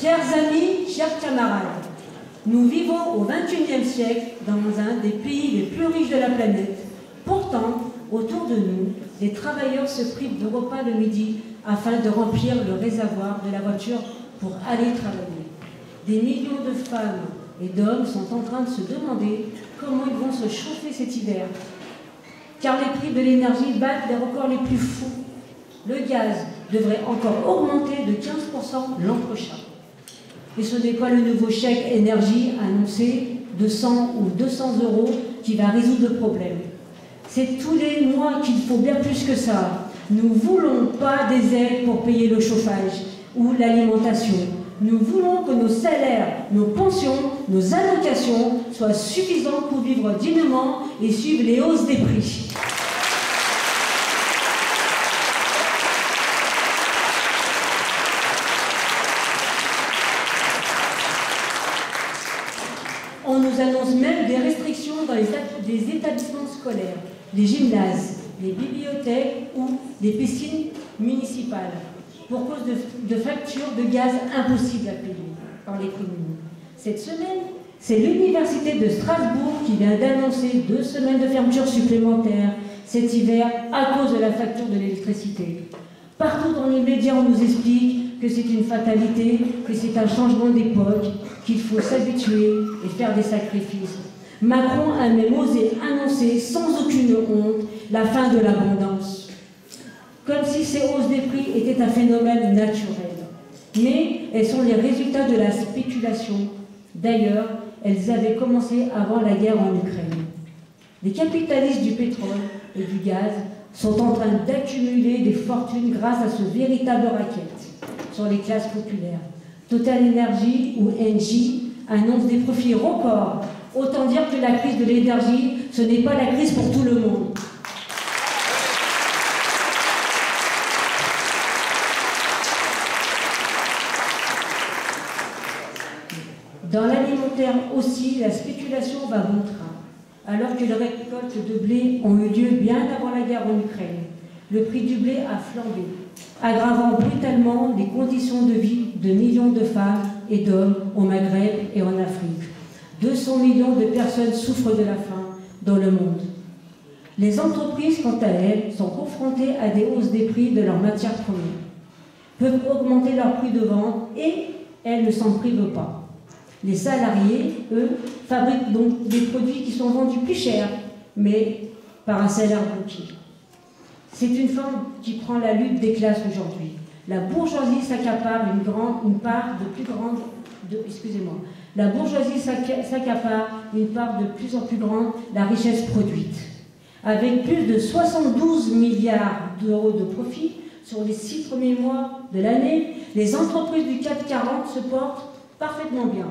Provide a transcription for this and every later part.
Chers amis, chers camarades, nous vivons au XXIe siècle dans un des pays les plus riches de la planète. Pourtant, autour de nous, les travailleurs se privent de repas le midi afin de remplir le réservoir de la voiture pour aller travailler. Des millions de femmes et d'hommes sont en train de se demander comment ils vont se chauffer cet hiver. Car les prix de l'énergie battent les records les plus fous. Le gaz devrait encore augmenter de 15% l'an prochain. Et ce n'est pas le nouveau chèque énergie annoncé de 100 ou 200 € qui va résoudre le problème. C'est tous les mois qu'il faut bien plus que ça. Nous ne voulons pas des aides pour payer le chauffage ou l'alimentation. Nous voulons que nos salaires, nos pensions, nos allocations soient suffisants pour vivre dignement et suivre les hausses des prix. On nous annonce même des restrictions dans les établissements scolaires, les gymnases, les bibliothèques ou les piscines municipales, pour cause de factures de gaz impossibles à payer par les communes. Cette semaine, c'est l'Université de Strasbourg qui vient d'annoncer 2 semaines de fermeture supplémentaires cet hiver à cause de la facture de l'électricité. Partout dans les médias, on nous explique que c'est une fatalité, que c'est un changement d'époque, qu'il faut s'habituer et faire des sacrifices. Macron a même osé annoncer sans aucune honte la fin de l'abondance. Comme si ces hausses des prix étaient un phénomène naturel. Mais elles sont les résultats de la spéculation. D'ailleurs, elles avaient commencé avant la guerre en Ukraine. Les capitalistes du pétrole et du gaz sont en train d'accumuler des fortunes grâce à ce véritable racket sur les classes populaires. Total Energy ou Engie annonce des profits records. Autant dire que la crise de l'énergie, ce n'est pas la crise pour tout le monde. Dans l'alimentaire aussi, la spéculation va bon train. Alors que les récoltes de blé ont eu lieu bien avant la guerre en Ukraine, le prix du blé a flambé, aggravant brutalement les conditions de vie de millions de femmes et d'hommes au Maghreb et en Afrique. 200 millions de personnes souffrent de la faim dans le monde. Les entreprises, quant à elles, sont confrontées à des hausses des prix de leurs matières premières, peuvent augmenter leur prix de vente et elles ne s'en privent pas. Les salariés, eux, fabriquent donc des produits qui sont vendus plus cher, mais par un salaire bloqué. C'est une forme qui prend la lutte des classes aujourd'hui. La bourgeoisie s'accapare La bourgeoisie s'accapare une part de plus en plus grande la richesse produite. Avec plus de 72 milliards d'euros de profit sur les 6 premiers mois de l'année, les entreprises du CAC 40 se portent parfaitement bien.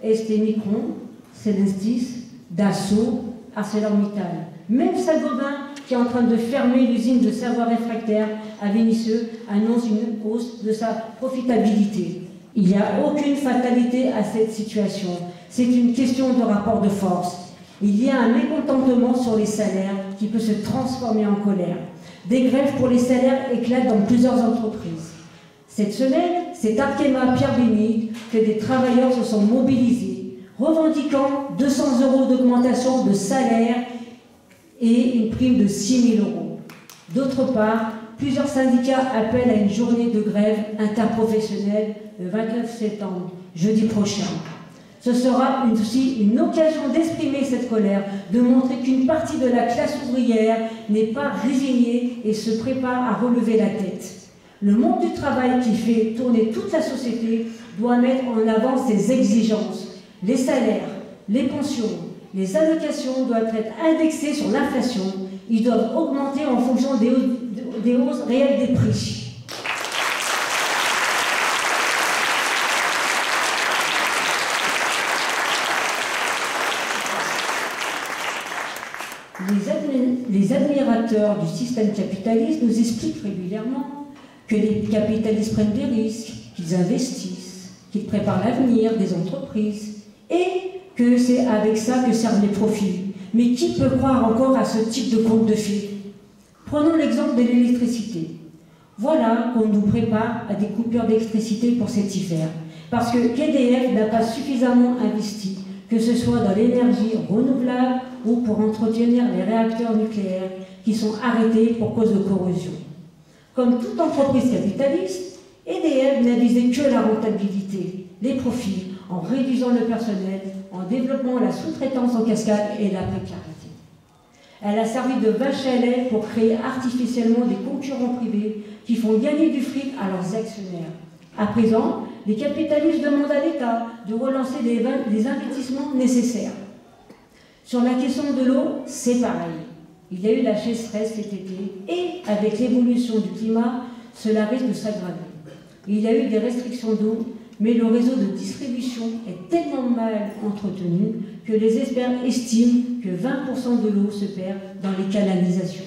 ST Micron, Stellantis, Dassault, ArcelorMittal. Même Saint-Gobain, qui est en train de fermer l'usine de Savoie réfractaire à Vénissieux, annonce une hausse de sa profitabilité. Il n'y a aucune fatalité à cette situation. C'est une question de rapport de force. Il y a un mécontentement sur les salaires qui peut se transformer en colère. Des grèves pour les salaires éclatent dans plusieurs entreprises. Cette semaine, c'est Arkema Pierre Bénite que des travailleurs se sont mobilisés, revendiquant 200 € d'augmentation de salaire et une prime de 6 000 €. D'autre part, plusieurs syndicats appellent à une journée de grève interprofessionnelle le 29 septembre, jeudi prochain. Ce sera aussi une occasion d'exprimer cette colère, de montrer qu'une partie de la classe ouvrière n'est pas résignée et se prépare à relever la tête. Le monde du travail qui fait tourner toute la société doit mettre en avant ses exigences. Les salaires, les pensions, les allocations doivent être indexés sur l'inflation. Ils doivent augmenter en fonction des hausses réelles des prix. Les admirateurs du système capitaliste nous expliquent régulièrement que les capitalistes prennent des risques, qu'ils investissent, qu'ils préparent l'avenir des entreprises et que c'est avec ça que servent les profits. Mais qui peut croire encore à ce type de conte de fées? Prenons l'exemple de l'électricité. Voilà qu'on nous prépare à des coupures d'électricité pour cet hiver. Parce que qu'EDF n'a pas suffisamment investi, que ce soit dans l'énergie renouvelable ou pour entretenir les réacteurs nucléaires qui sont arrêtés pour cause de corrosion. Comme toute entreprise capitaliste, EDF n'a visé que la rentabilité, les profits, en réduisant le personnel, en développant la sous-traitance en cascade et la précarité. Elle a servi de vache à lait pour créer artificiellement des concurrents privés qui font gagner du fric à leurs actionnaires. À présent, les capitalistes demandent à l'État de relancer les investissements nécessaires. Sur la question de l'eau, c'est pareil. Il y a eu la sécheresse cet été et, avec l'évolution du climat, cela risque de s'aggraver. Il y a eu des restrictions d'eau, mais le réseau de distribution est tellement mal entretenu que les experts estiment que 20% de l'eau se perd dans les canalisations.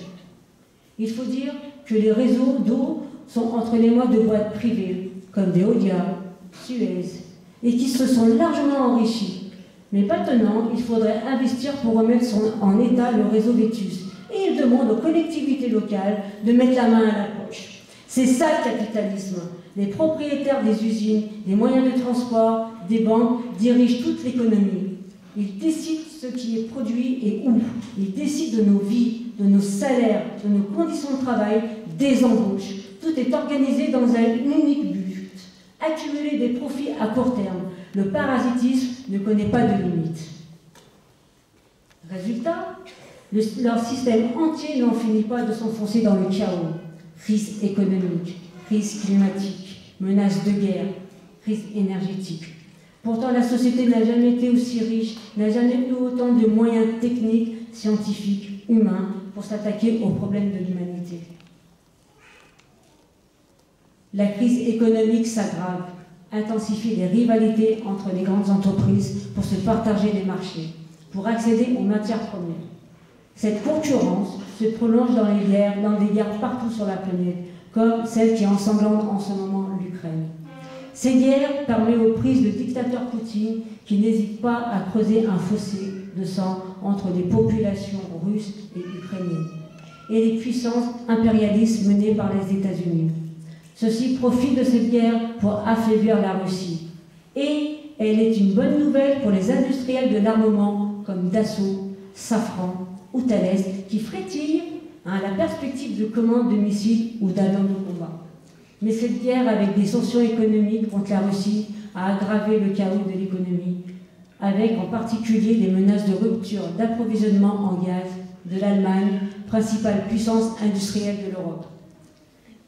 Il faut dire que les réseaux d'eau sont entre les mains de boîtes privées, comme Veolia, Suez, et qui se sont largement enrichis. Mais maintenant, il faudrait investir pour remettre en état le réseau vétus. Et il demande aux collectivités locales de mettre la main à la poche. C'est ça le capitalisme. Les propriétaires des usines, des moyens de transport, des banques dirigent toute l'économie. Ils décident ce qui est produit et où. Ils décident de nos vies, de nos salaires, de nos conditions de travail, des embauches. Tout est organisé dans un unique but. Accumuler des profits à court terme. Le parasitisme ne connaît pas de limite. Résultat, leur système entier n'en finit pas de s'enfoncer dans le chaos. Crise économique, crise climatique, menace de guerre, crise énergétique. Pourtant, la société n'a jamais été aussi riche, n'a jamais eu autant de moyens techniques, scientifiques, humains pour s'attaquer aux problèmes de l'humanité. La crise économique s'aggrave, intensifie les rivalités entre les grandes entreprises pour se partager les marchés, pour accéder aux matières premières. Cette concurrence se prolonge dans des guerres partout sur la planète, comme celle qui ensanglante en ce moment l'Ukraine. Ces guerres permettent aux prises de dictateur Poutine qui n'hésite pas à creuser un fossé de sang entre les populations russes et ukrainiennes et les puissances impérialistes menées par les États-Unis. Ceux-ci profitent de cette guerre pour affaiblir la Russie. Et elle est une bonne nouvelle pour les industriels de l'armement comme Dassault, Safran ou Thales qui frétillent à la perspective de commandes de missiles ou d'avions de combat. Mais cette guerre avec des sanctions économiques contre la Russie a aggravé le chaos de l'économie, avec en particulier les menaces de rupture d'approvisionnement en gaz de l'Allemagne, principale puissance industrielle de l'Europe.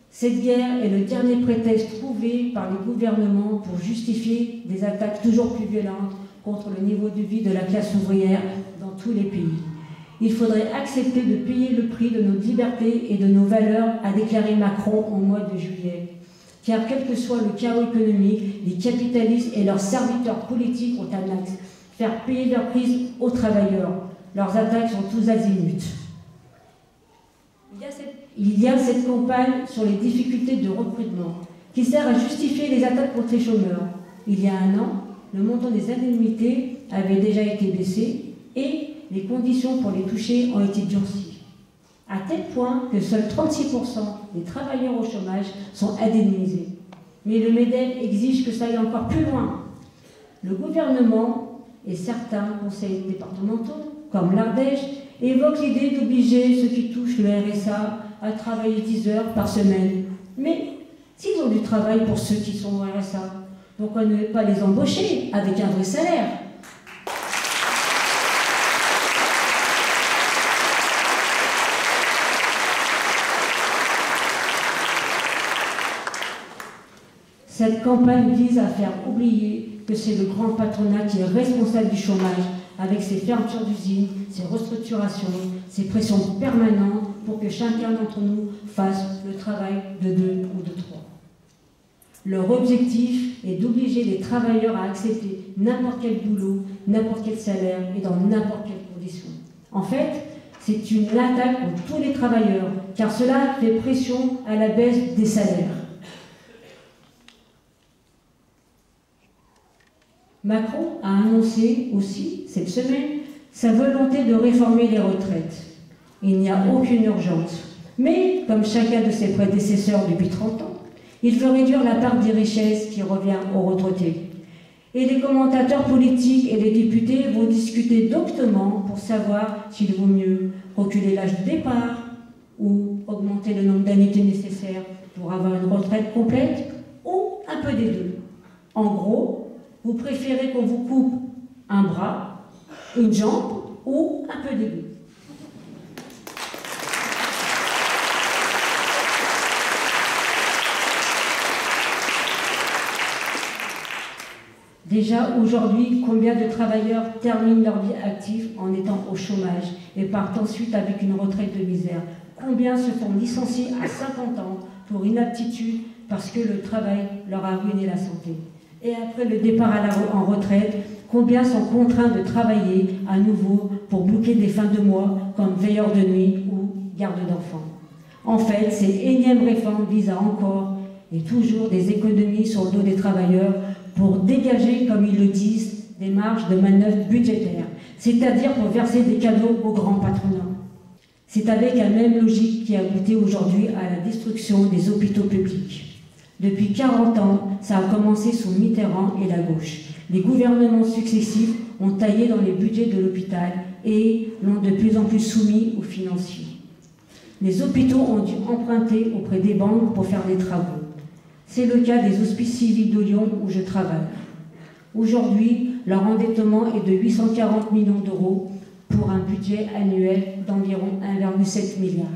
Cette guerre est le dernier prétexte trouvé par les gouvernements pour justifier des attaques toujours plus violentes contre le niveau de vie de la classe ouvrière dans tous les pays. Il faudrait accepter de payer le prix de nos libertés et de nos valeurs, a déclaré Macron au mois de juillet. Car quel que soit le chaos économique, les capitalistes et leurs serviteurs politiques ont un axe, faire payer leur crise aux travailleurs. Leurs attaques sont tous azimuts. Il y a cette campagne sur les difficultés de recrutement qui sert à justifier les attaques contre les chômeurs. Il y a un an, le montant des indemnités avait déjà été baissé et les conditions pour les toucher ont été durcies. À tel point que seuls 36% des travailleurs au chômage sont indemnisés. Mais le MEDEF exige que ça aille encore plus loin. Le gouvernement et certains conseils départementaux, comme l'Ardèche, évoquent l'idée d'obliger ceux qui touchent le RSA à travailler 10 heures par semaine. Mais s'ils ont du travail pour ceux qui sont au RSA, pourquoi ne pas les embaucher avec un vrai salaire ? Cette campagne vise à faire oublier que c'est le grand patronat qui est responsable du chômage, avec ses fermetures d'usines, ses restructurations, ses pressions permanentes pour que chacun d'entre nous fasse le travail de 2 ou de 3. Leur objectif est d'obliger les travailleurs à accepter n'importe quel boulot, n'importe quel salaire et dans n'importe quelle condition. En fait, c'est une attaque contre tous les travailleurs, car cela fait pression à la baisse des salaires. Macron a annoncé aussi, cette semaine, sa volonté de réformer les retraites. Il n'y a aucune urgence. Mais, comme chacun de ses prédécesseurs depuis 30 ans, Il veut réduire la part des richesses qui revient aux retraités. Et les commentateurs politiques et les députés vont discuter doctement pour savoir s'il vaut mieux reculer l'âge de départ ou augmenter le nombre d'annuités nécessaires pour avoir une retraite complète, ou un peu des deux. En gros, vous préférez qu'on vous coupe un bras, une jambe ou un peu des deux. Déjà aujourd'hui, combien de travailleurs terminent leur vie active en étant au chômage et partent ensuite avec une retraite de misère? Combien se font licencier à 50 ans pour inaptitude parce que le travail leur a ruiné la santé? Et après le départ en retraite, combien sont contraints de travailler à nouveau pour bloquer des fins de mois comme veilleurs de nuit ou garde d'enfants? En fait, ces énièmes réformes visent à encore et toujours des économies sur le dos des travailleurs pour dégager, comme ils le disent, des marges de manœuvre budgétaires, c'est-à-dire pour verser des cadeaux aux grands patronats. C'est avec la même logique qui a abouti aujourd'hui à la destruction des hôpitaux publics. Depuis 40 ans, ça a commencé sous Mitterrand et la gauche. Les gouvernements successifs ont taillé dans les budgets de l'hôpital et l'ont de plus en plus soumis aux financiers. Les hôpitaux ont dû emprunter auprès des banques pour faire des travaux. C'est le cas des hospices civils de Lyon où je travaille. Aujourd'hui, leur endettement est de 840 millions d'euros pour un budget annuel d'environ 1,7 milliard.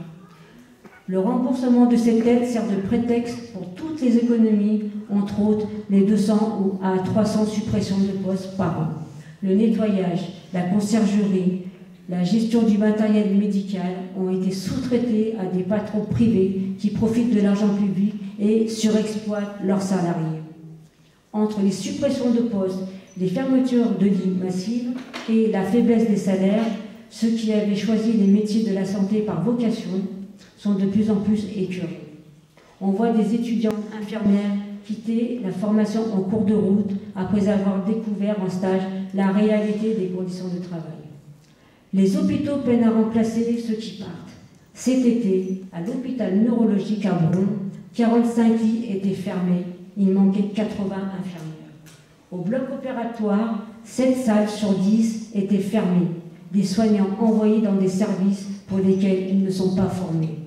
Le remboursement de cette dette sert de prétexte pour toutes les économies, entre autres les 200 à 300 suppressions de postes par an. Le nettoyage, la conciergerie, la gestion du matériel médical ont été sous-traités à des patrons privés qui profitent de l'argent public et surexploitent leurs salariés. Entre les suppressions de postes, les fermetures de lits massives et la faiblesse des salaires, ceux qui avaient choisi les métiers de la santé par vocation sont de plus en plus écœurés. On voit des étudiants infirmières quitter la formation en cours de route après avoir découvert en stage la réalité des conditions de travail. Les hôpitaux peinent à remplacer ceux qui partent. Cet été, à l'hôpital neurologique à Bron, 45 lits étaient fermés, il manquait 80 infirmières. Au bloc opératoire, 7 salles sur 10 étaient fermées, des soignants envoyés dans des services pour lesquels ils ne sont pas formés.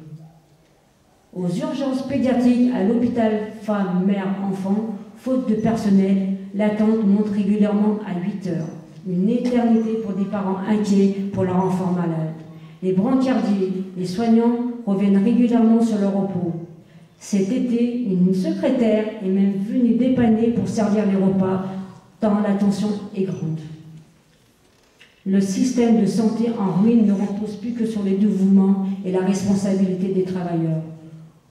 Aux urgences pédiatriques à l'hôpital femmes, mères, enfants, faute de personnel, l'attente monte régulièrement à 8 heures. Une éternité pour des parents inquiets pour leur enfant malade. Les brancardiers, les soignants reviennent régulièrement sur leur repos. Cet été, une secrétaire est même venue dépanner pour servir les repas, tant la tension est grande. Le système de santé en ruine ne repose plus que sur les dévouements et la responsabilité des travailleurs.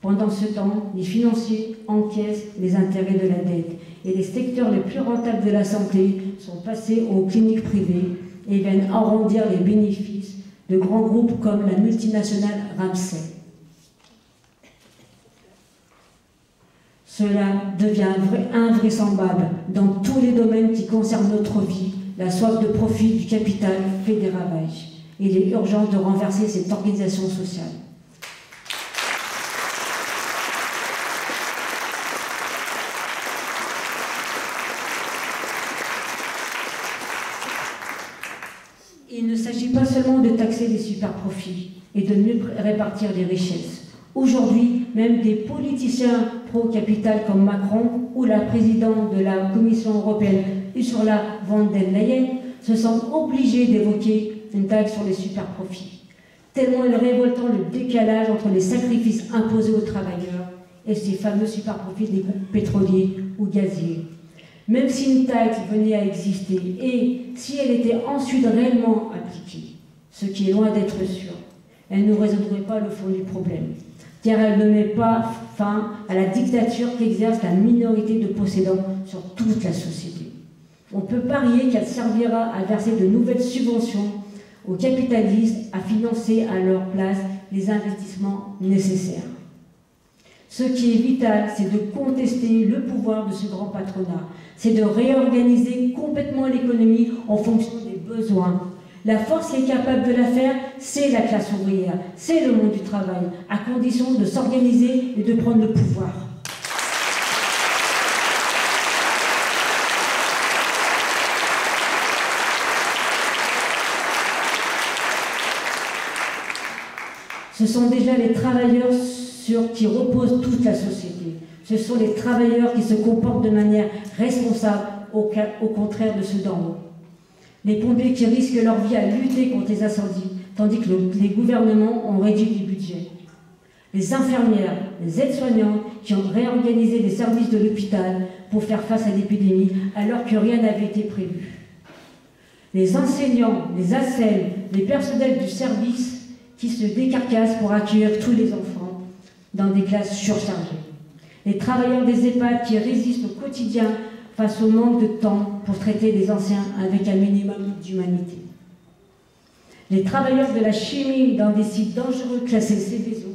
Pendant ce temps, les financiers encaissent les intérêts de la dette et les secteurs les plus rentables de la santé sont passés aux cliniques privées et viennent arrondir les bénéfices de grands groupes comme la multinationale Ramsay. Cela devient invraisemblable dans tous les domaines qui concernent notre vie. La soif de profit du capital fait des ravages. Il est urgent de renverser cette organisation sociale. Il ne s'agit pas seulement de taxer les superprofits et de mieux répartir les richesses. Aujourd'hui, même des politiciens pro-capital comme Macron ou la présidente de la Commission européenne, Ursula von der Leyen, se sentent obligés d'évoquer une taxe sur les superprofits. Tellement est révoltant le décalage entre les sacrifices imposés aux travailleurs et ces fameux superprofits des groupes pétroliers ou gaziers. Même si une taxe venait à exister et si elle était ensuite réellement appliquée, ce qui est loin d'être sûr, elle ne résoudrait pas le fond du problème, car elle ne met pas fin à la dictature qu'exerce la minorité de possédants sur toute la société. On peut parier qu'elle servira à verser de nouvelles subventions aux capitalistes à financer à leur place les investissements nécessaires. Ce qui est vital, c'est de contester le pouvoir de ce grand patronat, c'est de réorganiser complètement l'économie en fonction des besoins. La force qui est capable de la faire, c'est la classe ouvrière, c'est le monde du travail, à condition de s'organiser et de prendre le pouvoir. Ce sont déjà les travailleurs sur qui repose toute la société. Ce sont les travailleurs qui se comportent de manière responsable, au contraire de ceux d'en haut. Les pompiers qui risquent leur vie à lutter contre les incendies, tandis que les gouvernements ont réduit les budgets. Les infirmières, les aides-soignants qui ont réorganisé les services de l'hôpital pour faire face à l'épidémie alors que rien n'avait été prévu. Les enseignants, les ASEL, les personnels du service qui se décarcassent pour accueillir tous les enfants dans des classes surchargées. Les travailleurs des EHPAD qui résistent au quotidien face au manque de temps pour traiter les anciens avec un minimum d'humanité. Les travailleurs de la chimie dans des sites dangereux classés Seveso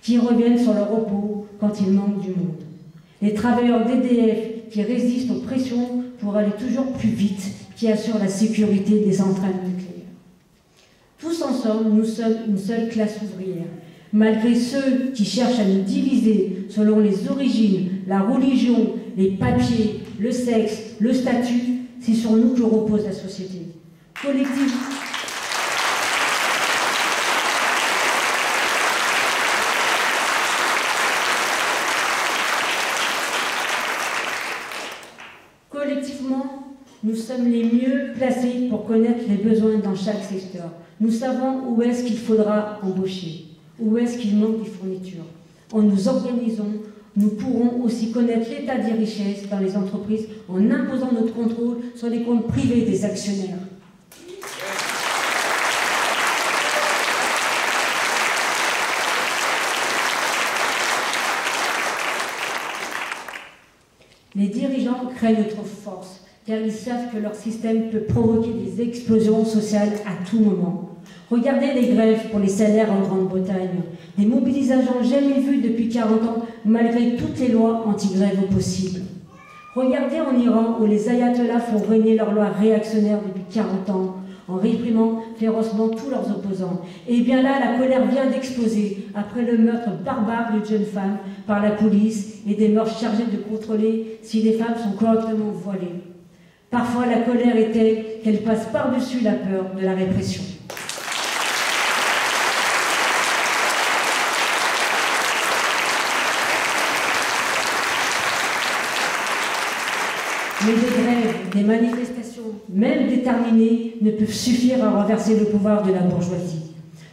qui reviennent sur leur repos quand il manque du monde. Les travailleurs d'EDF qui résistent aux pressions pour aller toujours plus vite, qui assurent la sécurité des centrales nucléaires. Tous ensemble, nous sommes une seule classe ouvrière. Malgré ceux qui cherchent à nous diviser selon les origines, la religion, les papiers, le sexe, le statut, c'est sur nous que repose la société. Collectivement, nous sommes les mieux placés pour connaître les besoins dans chaque secteur. Nous savons où est-ce qu'il faudra embaucher, où est-ce qu'il manque des fournitures. En nous organisant, nous pourrons aussi connaître l'état des richesses dans les entreprises en imposant notre contrôle sur les comptes privés des actionnaires. Les dirigeants craignent notre force, car ils savent que leur système peut provoquer des explosions sociales à tout moment. Regardez les grèves pour les salaires en Grande-Bretagne, des mobilisations jamais vues depuis 40 ans, malgré toutes les lois anti-grève possibles. Regardez en Iran, où les ayatollahs font régner leurs lois réactionnaires depuis 40 ans, en réprimant férocement tous leurs opposants. Et bien là, la colère vient d'exploser après le meurtre barbare d'une jeune femme par la police et des morts chargées de contrôler si les femmes sont correctement voilées. Parfois, la colère est telle qu'elle passe par-dessus la peur de la répression. Mais des grèves, des manifestations, même déterminées, ne peuvent suffire à renverser le pouvoir de la bourgeoisie.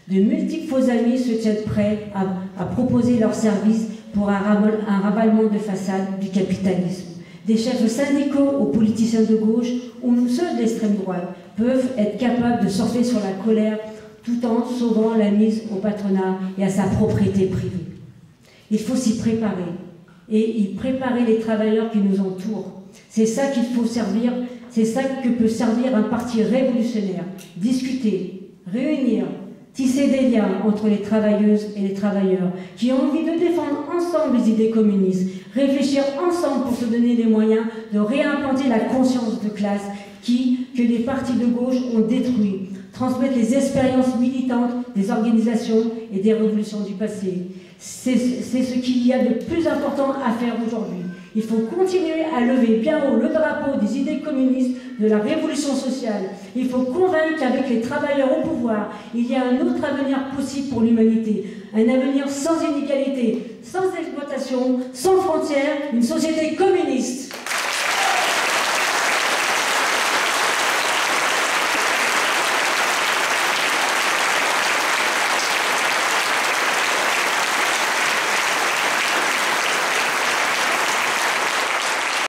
De multiples faux amis se tiennent prêts à proposer leurs services pour un ravalement de façade du capitalisme. Des chefs syndicaux aux politiciens de gauche ou ceux de l'extrême droite peuvent être capables de surfer sur la colère tout en sauvant la mise au patronat et à sa propriété privée. Il faut s'y préparer et y préparer les travailleurs qui nous entourent. C'est ça qu'il faut servir, c'est ça que peut servir un parti révolutionnaire. Discuter, réunir, tisser des liens entre les travailleuses et les travailleurs qui ont envie de défendre ensemble les idées communistes, réfléchir ensemble pour se donner les moyens de réimplanter la conscience de classe que les partis de gauche ont détruit, transmettre les expériences militantes des organisations et des révolutions du passé. C'est ce qu'il y a de plus important à faire aujourd'hui. Il faut continuer à lever bien haut le drapeau des idées communistes, de la révolution sociale. Il faut convaincre qu'avec les travailleurs au pouvoir, il y a un autre avenir possible pour l'humanité. Un avenir sans inégalité, sans exploitation, sans frontières, une société communiste.